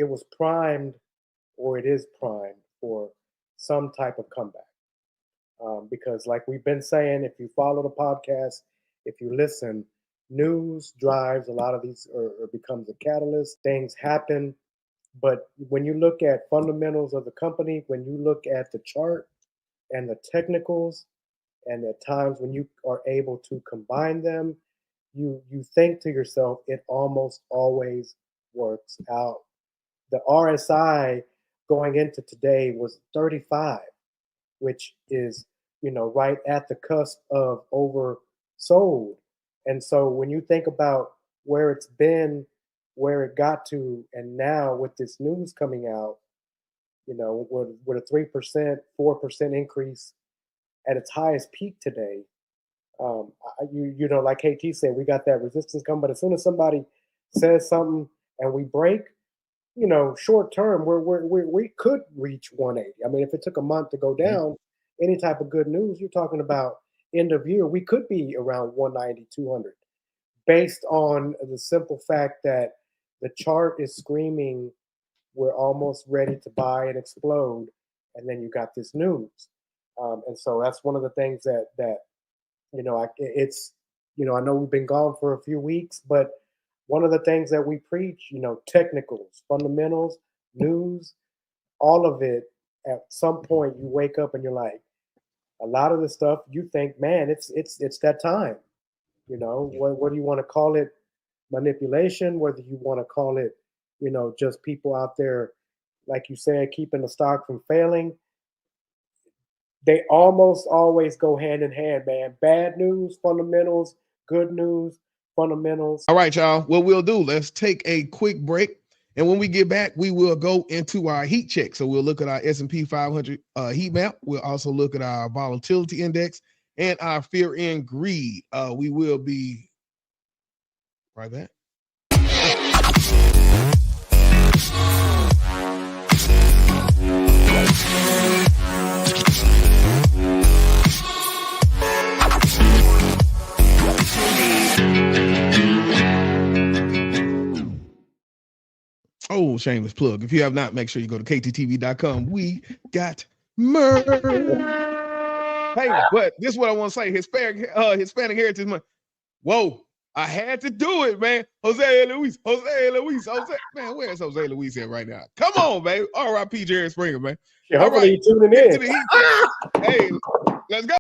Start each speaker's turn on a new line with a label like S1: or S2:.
S1: it was primed, or it is primed for some type of comeback. Because, like we've been saying, if you follow the podcast, if you listen, news drives a lot of these, or becomes a catalyst. Things happen, but when you look at fundamentals of the company, when you look at the chart and the technicals, and at times when you are able to combine them, you think to yourself, it almost always works out. The RSI going into today was 35, which is, right at the cusp of oversold. And so when you think about where it's been, where it got to, and now with this news coming out, with a 3%, 4% increase at its highest peak today, like KT said, we got that resistance coming. But as soon as somebody says something and we break, short term, we could reach 180. I mean, if it took a month to go down, any type of good news, you're talking about end of year, we could be around 190, 200, based on the simple fact that the chart is screaming, we're almost ready to buy and explode, and then you got this news, and so that's one of the things that I know we've been gone for a few weeks, but one of the things that we preach, technicals, fundamentals, news, all of it. At some point, you wake up and you're like, a lot of the stuff you think, man, it's that time. What do you want to call it? Manipulation, whether you want to call it, just people out there, like you said, keeping the stock from failing. They almost always go hand in hand, man. Bad news, fundamentals, good news, fundamentals.
S2: All right, y'all. What we'll do, let's take a quick break. And when we get back, we will go into our heat check. So we'll look at our S&P 500 heat map. We'll also look at our volatility index and our fear and greed. We will be right back. Oh, shameless plug. If you have not, make sure you go to kttv.com. We got merch. Hey, but this is what I want to say. Hispanic Heritage Month. Whoa, I had to do it, man. Jose Luis. Man, where's Jose Luis at right now? Come on, man. R.I.P. Jerry Springer, man.
S1: Yeah, hopefully you're tuning in.
S2: Hey, let's go.